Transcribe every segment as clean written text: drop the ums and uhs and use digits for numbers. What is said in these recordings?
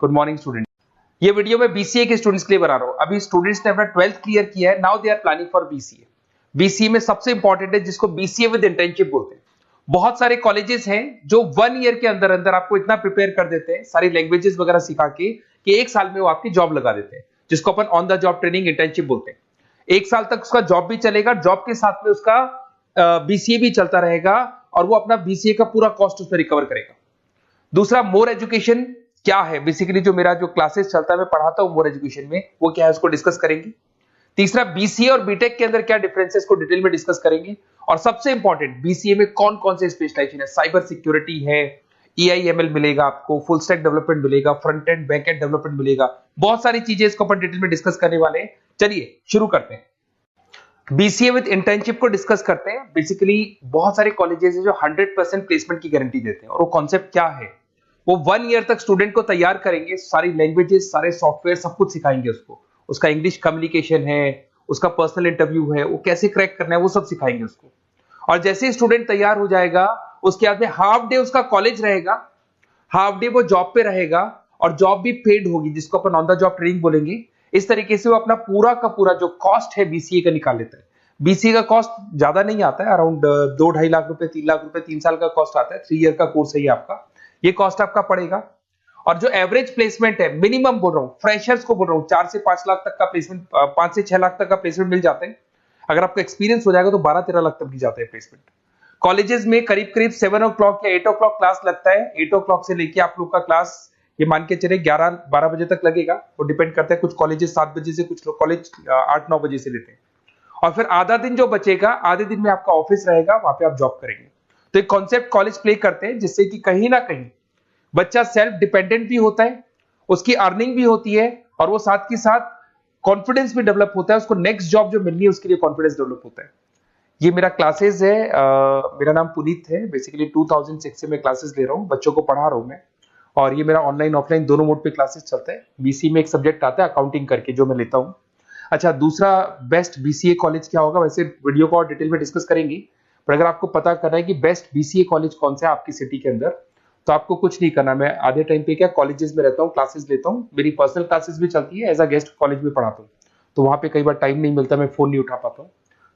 Good morning student. ये video मैं BCA के स्टूडेंट्स के लिए बना रहा हूँ। अभी स्टूडेंट्स ने अपना 12th क्लियर किया है, now they are planning for BCA. BCA में सबसे इंपॉर्टेंट है जिसको बीसीए विद इंटर्नशिप बोलते हैं। बहुत सारे कॉलेजेस हैं जो 1 ईयर के अंदर अंदर आपको इतना प्रिपेयर कर देते हैं, सारी लैंग्वेजेस वगैरह सिखा के, कि 1 साल में वो आपकी जॉब लगा देते हैं, जिसको अपन on the job training internship बोलते हैं। 1 साल तक उसका जॉब भी चलेगा, जॉब के साथ में उसका बीसीए भी चलता रहेगा और वो अपना बीसीए का पूरा कॉस्ट उसमें रिकवर करेगा। दूसरा, मोर एजुकेशन क्या है, बेसिकली जो मेरा जो क्लासेस चलता है मैं पढ़ाता हूं मोर एजुकेशन में, वो क्या है उसको डिस्कस करेंगे। तीसरा, बीसीए और बीटेक के अंदर क्या डिफरेंसेस को डिटेल में डिस्कस करेंगे। और सबसे इंपॉर्टेंट, बीसीए में कौन कौन से स्पेशलाइजेशन है, साइबर सिक्योरिटी है, एआईएमएल मिलेगा आपको, फुल स्टैक डेवलपमेंट मिलेगा, front end back and development मिलेगा, बहुत सारी चीजें इसको अपन डिटेल में डिस्कस करने वाले हैं। चलिए शुरू करते हैं। बीसीए विद इंटर्नशिप को डिस्कस करते हैं। बेसिकली बहुत सारे कॉलेजेस हैं जो 100% प्लेसमेंट की गारंटी देते हैं, और वो कॉन्सेप्ट क्या है, वो 1 ईयर तक स्टूडेंट को तैयार करेंगे, सारी लैंग्वेजेस, सारे सॉफ्टवेयर, सब कुछ सिखाएंगे उसको। उसका इंग्लिश कम्युनिकेशन है, उसका पर्सनल इंटरव्यू है, वो कैसे क्रैक करना है, वो सब सिखाएंगे उसको। और जैसे ही स्टूडेंट तैयार हो जाएगा, उसके बाद में हाफ डे उसका कॉलेज रहेगा, हाफ डे वो जॉब पे रहेगा, और जॉब भी पेड होगी, जिसको अपन ऑन द जॉब ट्रेनिंग बोलेंगे। इस तरीके से वो अपना पूरा का पूरा जो कॉस्ट है बीसीए का निकाल लेता है। बीसीए का कॉस्ट ज्यादा नहीं आता है, अराउंड 2-2.5 लाख रुपए, 3 लाख रुपए 3 साल का कॉस्ट आता है। 3 ईयर का कोर्स है ये आपका, ये कॉस्ट आपका पड़ेगा। और जो एवरेज प्लेसमेंट है, मिनिमम बोल रहा हूँ, फ्रेशर्स को बोल रहा हूँ, 4 से 5 लाख तक का प्लेसमेंट, 5 से 6 लाख तक का प्लेसमेंट मिल जाते हैं। अगर आपका एक्सपीरियंस हो जाएगा तो 12-13 लाख तक भी जाते हैं प्लेसमेंट। कॉलेजेस में करीब करीब 7 o'clock या 8 o'clock क्लास लगता है। 8 o'clock से लेके आप लोग का क्लास, ये मान के चले 11-12 बजे तक लगेगा। वो डिपेंड करता है, कुछ कॉलेजेस 7 बजे से, कुछ लोग कॉलेज 8-9 बजे से लेते हैं। और फिर आधा दिन जो बचेगा, आधे दिन में आपका ऑफिस रहेगा, वहां पे आप जॉब करेंगे। तो एक कॉन्सेप्ट कॉलेज प्ले करते हैं, जिससे कि कहीं ना कहीं बच्चा सेल्फ डिपेंडेंट भी होता है, उसकी अर्निंग भी होती है, और वो साथ के साथ कॉन्फिडेंस भी डेवलप होता है। उसको नेक्स्ट जॉब जो मिलनी है उसके लिए कॉन्फिडेंस डेवलप होता है। ये मेरा क्लासेस है, मेरा नाम पुनीत है। बेसिकली 2006 से मैं क्लासेस ले रहा हूँ, बच्चों को पढ़ा रहा हूँ मैं। और ये मेरा ऑनलाइन ऑफलाइन दोनों मोड पे क्लासेस चलता है। बीसी में एक सब्जेक्ट आता है अकाउंटिंग करके, जो मैं लेता हूँ। अच्छा, दूसरा, बेस्ट बीसीए कॉलेज क्या होगा, वैसे वीडियो को और डिटेल में डिस्कस करेंगे, पर अगर आपको पता करना है कि बेस्ट बीसीए कॉलेज कौन सा है आपकी सिटी के अंदर, तो आपको कुछ नहीं करना। मैं आधे टाइम पे क्या कॉलेजेस में रहता हूँ, क्लासेस लेता हूँ, मेरी पर्सनल क्लासेस भी चलती है, एज अ गेस्ट कॉलेज में पढ़ाता हूँ। तो वहां पे कई बार टाइम नहीं मिलता, मैं फोन नहीं उठा पाता हूँ,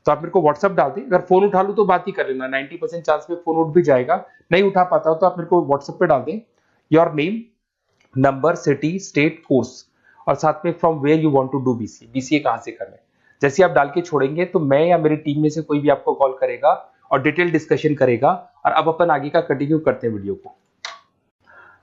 तो आप मेरे को व्हाट्सअप डाल दें। अगर फोन उठा लूँ तो बात ही कर लेना, 90% चांस में फोन उठ भी जाएगा। नहीं उठा पाता हो तो आप मेरे को व्हाट्सएप पे डाल दें, your name, number, city, state, course, और साथ में from where you want to do BCA, BCA कहां से करना है। जैसे आप डाल के छोड़ेंगे तो मैं या मेरी टीम में से कोई भी आपको कॉल करेगा और डिटेल डिस्कशन करेगा। और अब अपन आगे का कंटिन्यू करते हैं वीडियो को।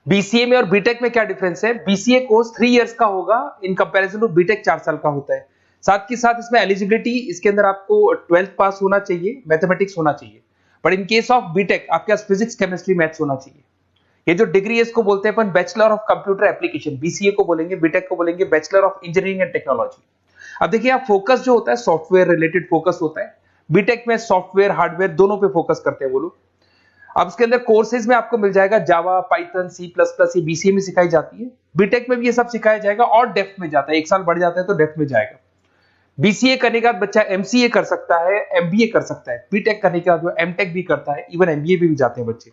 बीसीए में और बीटेक में क्या डिफरेंस है। बीसीए कोर्स 3 इयर्स का होगा, इन कंपैरिजन टू बीटेक 4 साल का होता है। साथ के साथ इसमें एलिजिबिलिटी, इसके अंदर आपको 12th पास होना चाहिए, मैथमेटिक्स होना चाहिए। But in case of BTech आपके पास फिजिक्स, केमिस्ट्री, मैथ्स होना चाहिए। ये जो डिग्री है इसको बोलते हैं अपन bachelor of computer application. BCA को बोलेंगे, बीटेक को बोलेंगे bachelor of engineering and technology. अब देखिए, आप फोकस जो होता है सॉफ्टवेयर रिलेटेड फोकस होता है। बीटेक में सॉफ्टवेयर हार्डवेयर दोनों पे फोकस करते हैं वो लोग। अब इसके अंदर कोर्सेज में आपको मिल जाएगा जावा, पाइथन, C++, ये बीसीए में सिखाई जाती है। बीटेक में भी ये सब सिखाया जाएगा, और डेप्थ में जाता है, 1 साल बढ़ जाता है तो डेप्थ में जाएगा। बीसीए करने के बाद बच्चा एमसीए कर सकता है, एमबीए कर सकता है। बीटेक करने के बाद वो एमटेक भी करता है, इवन एमबीए भी जाते हैं बच्चे।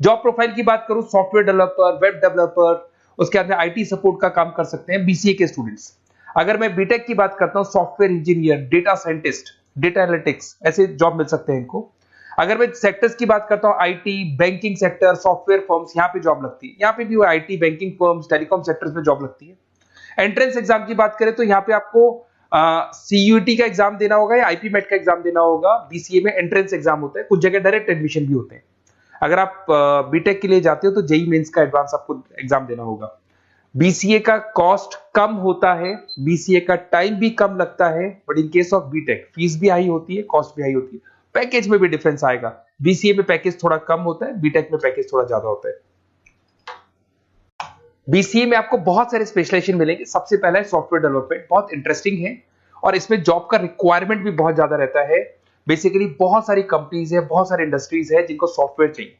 जॉब प्रोफाइल की बात करूं, सॉफ्टवेयर डेवलपर, वेब डेवलपर, उसके बाद में आईटी सपोर्ट का काम कर सकते हैं बीसीए के स्टूडेंट्स। अगर मैं बीटेक की बात करता हूं, software engineer, data scientist, data analytics, ऐसे जॉब मिल सकते हैं इनको। अगर मैं सेक्टर्स की बात करता हूं, IT, banking sector, software firms, यहाँ पे जॉब लगती है। यहाँ पे भी वो IT, banking firms, telecom sectors में जॉब लगती है। एंट्रेंस एग्जाम की बात करें तो यहाँ पे आपको सीयूटी का एग्जाम देना होगा या आईपी मेट का एग्जाम देना होगा। बीसीए में एंट्रेंस एग्जाम होता है, कुछ जगह डायरेक्ट एडमिशन भी होते हैं। अगर आप बीटेक के लिए जाते हो तो जेई मेंस का एडवांस आपको एग्जाम देना होगा। बीसीए का कॉस्ट कम होता है, बीसीए का टाइम भी कम लगता है, but in case of BTech fees भी हाई होती है, कॉस्ट भी हाई होती है, पैकेज में भी डिफरेंस आएगा। बीसीए में पैकेज थोड़ा कम होता है, बीटेक में पैकेज थोड़ा ज्यादा होता है। बीसीए में आपको बहुत सारे स्पेशलाइजेशन मिलेंगे। सबसे पहला है सॉफ्टवेयर डेवलपमेंट, बहुत इंटरेस्टिंग है, और इसमें जॉब का रिक्वायरमेंट भी बहुत ज्यादा रहता है। बेसिकली बहुत सारी कंपनीज है, बहुत सारी इंडस्ट्रीज है जिनको सॉफ्टवेयर चाहिए,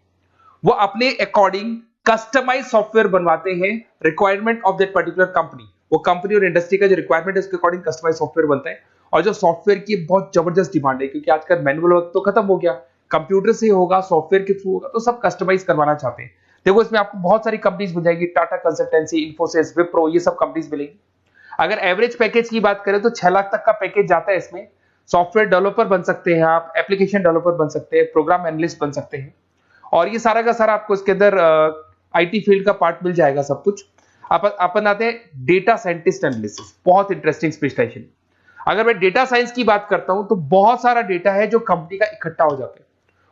वो अपने अकॉर्डिंग कस्टमाइज सॉफ्टवेयर बनवाते हैं, requirement of that particular company. वो कंपनी और इंडस्ट्री का जो रिक्वायरमेंट है उसके अकॉर्डिंग कस्टमाइज सॉफ्टवेयर बनता है। और जो सॉफ्टवेयर की बहुत जबरदस्त डिमांड है, क्योंकि आजकल मैनुअल वर्क तो खत्म हो गया, कंप्यूटर से होगा, सॉफ्टवेयर के थ्रू होगा, तो सब कस्टमाइज करवाना चाहते हैं। देखो इसमें आपको बहुत सारी कंपनीज मिल जाएगी, टाटा कंसल्टेंसी, इन्फोसिस, विप्रो, ये सब कंपनीज मिलेगी। अगर एवरेज पैकेज की बात करें तो 6 लाख तक का पैकेज जाता है इसमें। सॉफ्टवेयर डेवलपर बन सकते हैं आप, एप्लीकेशन डेवलपर बन सकते हैं, प्रोग्राम एनालिस्ट बन सकते हैं, और ये सारा का सारा आपको इसके अंदर आईटी फील्ड का पार्ट मिल जाएगा सब कुछ। अपन आते हैं डेटा साइंटिस्ट एनालिसिस, बहुत इंटरेस्टिंग स्पेशलाइजेशन। अगर मैं डेटा साइंस की बात करता हूं तो बहुत सारा डेटा है जो कंपनी का इकट्ठा हो जाता है,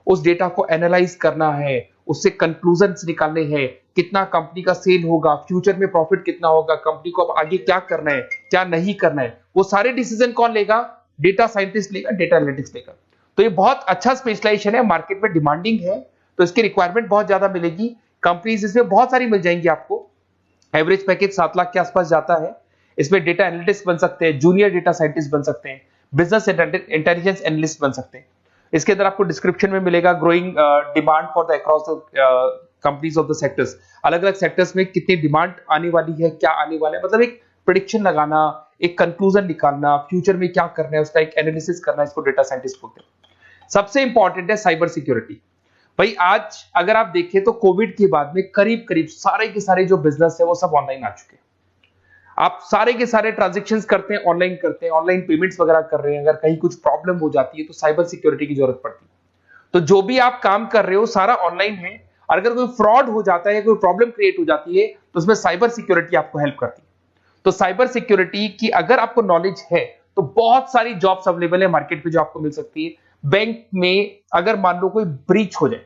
उस डेटा को एनालाइज करना है, उससे कंक्लूजन्स निकालने हैं, कितना कंपनी का सेल होगा, फ्यूचर में प्रॉफिट कितना होगा, कंपनी को अब आगे क्या करना है, क्या नहीं करना है, वो सारे डिसीजन कौन लेगा? डेटा साइंटिस्ट लेगा, डेटा एनालिटिक्स लेगा। तो ये बहुत अच्छा स्पेशलाइजेशन है, मार्केट में डिमांडिंग है, तो इसकी रिक्वायरमेंट बहुत ज्यादा मिलेगी। कंपनीज इसमें बहुत सारी मिल जाएंगी आपको। एवरेज पैकेज 7 लाख के आसपास जाता है। इसमें डेटा एनालिटिक्स बन सकते हैं, जूनियर डेटा साइंटिस्ट बन सकते हैं, बिजनेस इंटेलिजेंस एनालिस्ट बन सकते हैं। इसके अंदर आपको डिस्क्रिप्शन में मिलेगा growing demand for the across the companies of the sectors. अलग अलग सेक्टर्स में कितनी डिमांड आने वाली है, क्या आने वाला है, मतलब एक प्रेडिक्शन लगाना, एक कंक्लूजन निकालना, फ्यूचर में क्या करना है उसका एक एनालिसिस करना, इसको डेटा साइंटिस्ट बोलते हैं। सबसे इंपॉर्टेंट है साइबर सिक्योरिटी। भाई आज अगर आप देखें तो कोविड के बाद में करीब करीब सारे के सारे जो बिजनेस है वो सब ऑनलाइन आ चुके हैं। आप सारे के सारे ट्रांजैक्शंस करते हैं, ऑनलाइन पेमेंट्स वगैरह कर रहे हैं। अगर कहीं कुछ प्रॉब्लम हो जाती है तो साइबर सिक्योरिटी की जरूरत पड़ती है। तो जो भी आप काम कर रहे हो सारा ऑनलाइन है, और अगर कोई फ्रॉड हो जाता है, कोई प्रॉब्लम क्रिएट हो जाती है, तो उसमें साइबर सिक्योरिटी आपको हेल्प करती है। तो साइबर सिक्योरिटी की अगर आपको नॉलेज है तो बहुत सारी जॉब्स अवेलेबल है मार्केट पे जो आपको मिल सकती है। बैंक में अगर मान लो कोई ब्रीच हो जाए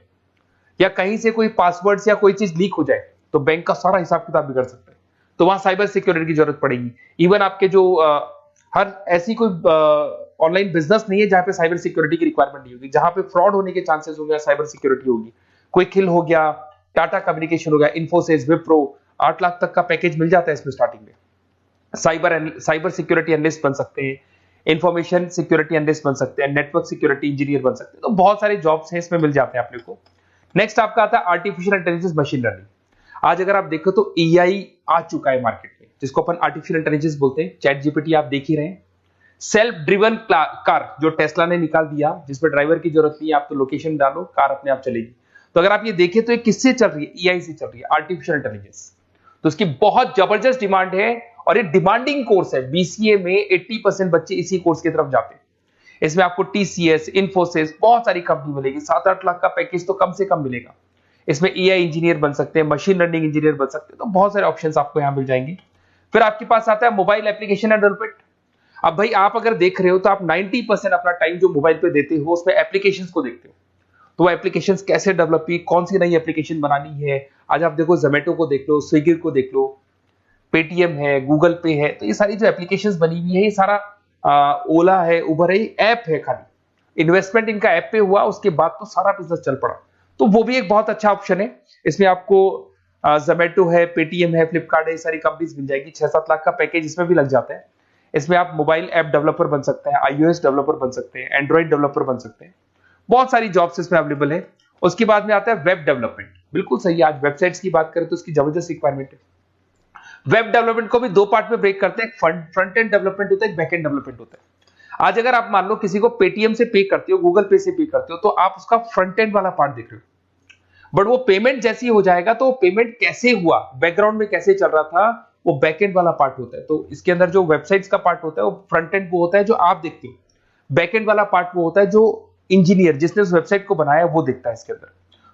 या कहीं से कोई पासवर्ड्स या कोई चीज लीक हो जाए तो बैंक का सारा हिसाब किताब बिगड़ सकता है, तो वहां साइबर सिक्योरिटी की जरूरत पड़ेगी। इवन आपके जो हर ऐसी कोई ऑनलाइन बिजनेस नहीं है जहां पे साइबर सिक्योरिटी की रिक्वायरमेंट नहीं होगी, जहां पे फ्रॉड होने के चांसेस होंगे, साइबर सिक्योरिटी होगी। क्विक हिल हो गया, टाटा कम्युनिकेशन हो गया, इन्फोसिस, विप्रो, 8 लाख तक का पैकेज मिल जाता है इसमें स्टार्टिंग में। साइबर सिक्योरिटी एनालिस्ट बन सकते हैं, इंफॉर्मेशन सिक्योरिटी एनालिस्ट बन सकते हैं, नेटवर्क सिक्योरिटी इंजीनियर बन सकते हैं। तो बहुत सारे जॉब्स हैं इसमें मिल जाते हैं अपने को। नेक्स्ट आपका आता है आर्टिफिशियल इंटेलिजेंस, मशीन लर्निंग। आज अगर आप देखो तो एआई आ चुका है मार्केट में, जिसको अपन आर्टिफिशियल इंटेलिजेंस बोलते हैं। चैट जीपीटी आप देख ही रहे हैं। सेल्फ ड्रिवन कार जो टेस्ला ने निकाल दिया, जिसमें ड्राइवर की जरूरत नहीं है, आप तो लोकेशन डालो, कार अपने आप चलेगी। तो अगर आप ये देखें तो ये किससे चल रही है? एआई से चल रही है, आर्टिफिशियल इंटेलिजेंस। तो इसकी बहुत जबरदस्त डिमांड है और ये डिमांडिंग कोर्स है। बीसीए में 80% बच्चे इसी कोर्स की तरफ जाते हैं। इसमें आपको टीसीएस, इन्फोसिस, बहुत सारी कंपनी मिलेगी। 7-8 लाख का पैकेज तो कम से कम मिलेगा। इसमें एआई इंजीनियर बन सकते हैं, मशीन लर्निंग इंजीनियर बन सकते हैं। तो बहुत सारे ऑप्शंस आपको यहां मिल जाएंगे। फिर आपके पास आता है मोबाइल एप्लीकेशन एंड डेवलपमेंट। अब भाई आप अगर देख रहे हो तो आप 90% अपना टाइम जो मोबाइल पे देते हो उसमें एप्लीकेशंस को देखते हो। तो वो एप्लीकेशंस कैसे डेवलप हुई, कौन सी नई एप्लीकेशन बनानी है। आज आप देखो जोमेटो को देख लो, स्विगी को देख लो, पेटीएम है, गूगल पे है, तो ये सारी जो एप्लीकेशंस बनी हुई है, ये सारा ओला है, उबर है, ऐप है। खाली इन्वेस्टमेंट इनका ऐप पे हुआ, उसके बाद तो सारा बिजनेस चल पड़ा। तो वो भी एक बहुत अच्छा ऑप्शन है। इसमें आपको जोमेटो है, पेटीएम है, फ्लिपकार्ट है, ये सारी कंपनीज मिल जाएगी। 6-7 लाख का पैकेज इसमें भी लग जाता है। इसमें आप मोबाइल ऐप डेवलपर बन सकते हैं, आईओएस डेवलपर बन सकते हैं, एंड्रॉइड डेवलपर बन सकते हैं। बहुत सारी जॉब्स इसमें अवेलेबल है। उसके बाद में आता है वेब डेवलपमेंट। बिल्कुल सही, आज वेबसाइट्स की बात करें तो उसकी जबरदस्त रिक्वायरमेंट है। वेब डेवलपमेंट को भी दो पार्ट में ब्रेक करते हैं, फ्रंट एंड डेवलपमेंट होता है, बैक एंड डेवलपमेंट होता है। आज अगर आप मान लो किसी को पेटीएम से पे करते हो, गूगल पे से पे करते हो, तो आप उसका फ्रंट एंड वाला पार्ट देख रहे हो। बट वो पेमेंट जैसी हो जाएगा तो पेमेंट कैसे हुआ, बैकग्राउंड में कैसे चल रहा था, वो बैक एंड वाला पार्ट होता है। तो इसके अंदर जो वेबसाइट्स का पार्ट होता है वो फ्रंट एंड वो होता है जो आप देखते हो, बैक एंड वाला पार्ट वो होता है जो इंजीनियर जिसने उस वेबसाइट को बनाया वो देखता है इसके अंदर।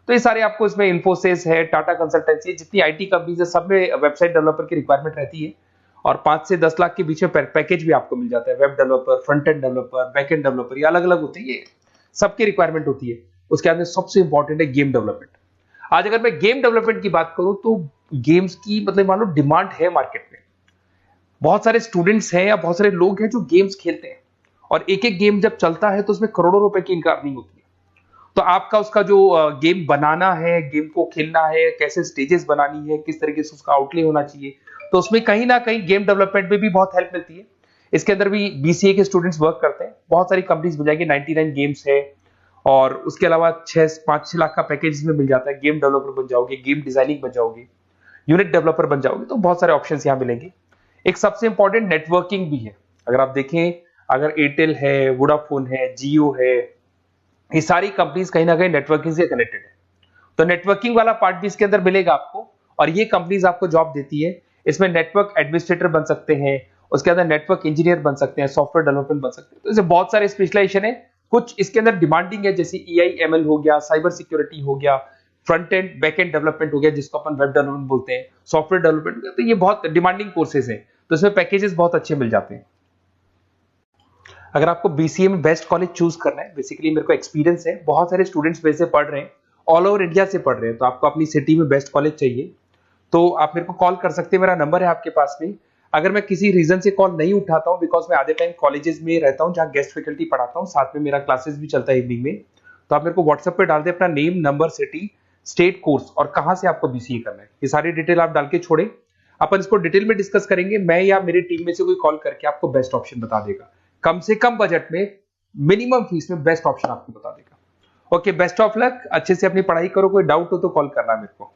तो ये सारे आपको इसमें इन्फोसिस है, टाटा कंसल्टेंसी, जितनी आईटी कंपनीज है सब में वेबसाइट डेवलपर की रिक्वायरमेंट रहती है। और 5 से 10 लाख के बीच में पैकेज भी आपको मिल जाता है। Web developer, front end developer, back end developer, ये अलग अलग होते हैं, ये सबकी रिक्वायरमेंट होती है। उसके बाद में सबसे इंपॉर्टेंट है गेम डेवलपमेंट। आज अगर मैं गेम डेवलपमेंट की बात करूं तो गेम्स की मतलब मान लो डिमांड है मार्केट में। बहुत सारे स्टूडेंट्स हैं या बहुत सारे लोग हैं जो गेम्स खेलते हैं, और एक एक गेम जब चलता है तो उसमें करोड़ों रुपए की इनकम अर्निंग होती है। तो आपका उसका जो गेम बनाना है, गेम को खेलना है, कैसे स्टेजेस बनानी है, किस तरीके से उसका आउटले होना चाहिए, तो उसमें कहीं ना कहीं गेम डेवलपमेंट में भी बहुत हेल्प मिलती है। इसके अंदर भी बीसीए के स्टूडेंट्स वर्क करते हैं। बहुत सारी कंपनीज मिल जाएगी, 99 गेम्स है, और उसके अलावा 5-6 लाख का पैकेज में मिल जाता है। गेम डेवलपर बन जाओगे, गेम डिजाइनिंग बन जाओगे, यूनिट डेवलपर बन जाओगे, तो बहुत सारे ऑप्शंस यहाँ मिलेंगे। एक सबसे इंपॉर्टेंट नेटवर्किंग भी है। अगर आप देखें, अगर एयरटेल है, वोडाफोन है, जियो है, ये सारी कंपनीज कहीं ना कहीं नेटवर्किंग से कनेक्टेड है। तो नेटवर्किंग वाला पार्ट भी इसके अंदर मिलेगा आपको, और ये कंपनीज आपको जॉब देती है। इसमें नेटवर्क एडमिनिस्ट्रेटर बन सकते हैं, उसके अंदर नेटवर्क इंजीनियर बन सकते हैं, सॉफ्टवेयर डेवलपमेंट बन सकते हैं। तो इसे बहुत सारे स्पेशलाइजेशन है। कुछ इसके अंदर डिमांडिंग है, जैसे EI/ML हो गया, साइबर सिक्योरिटी हो गया, front end back and development हो गया जिसको अपन वेब डेवलपमेंट बोलते हैं, सॉफ्टवेयर डेवलपमेंट। तो ये बहुत डिमांडिंग कोर्सेज हैं, तो इसमें पैकेजेस बहुत अच्छे मिल जाते हैं। अगर आपको BCA में बेस्ट कॉलेज चूज करना है, बेसिकली मेरे को एक्सपीरियंस है, बहुत सारे स्टूडेंट्स वैसे पढ़ रहे हैं, ऑल ओवर इंडिया से पढ़ रहे हैं, तो आपको अपनी सिटी में बेस्ट कॉलेज चाहिए तो आप मेरे को कॉल कर सकते हैं, मेरा नंबर है आपके पास में। अगर मैं किसी रीजन से कॉल नहीं उठाता हूं, बिकॉज मैं आधे टाइम कॉलेजेस में रहता हूं जहां गेस्ट फैकल्टी पढ़ाता हूं, साथ में मेरा क्लासेस भी चलता है इवनिंग में, तो आप मेरे को व्हाट्सएप पे डाल दे अपना name, number, city, state, course और कहां से आपको BCA करना है, ये सारी डिटेल आप डाल के छोड़े। अपन इसको डिटेल में डिस्कस करेंगे, मैं या मेरी टीम में से कोई कॉल करके आपको बेस्ट ऑप्शन बता देगा, कम से कम बजट में, मिनिमम फीस में बेस्ट ऑप्शन आपको बता देगा। ओके, बेस्ट ऑफ लक, अच्छे से अपनी पढ़ाई करो, कोई डाउट हो तो कॉल करना मेरे को।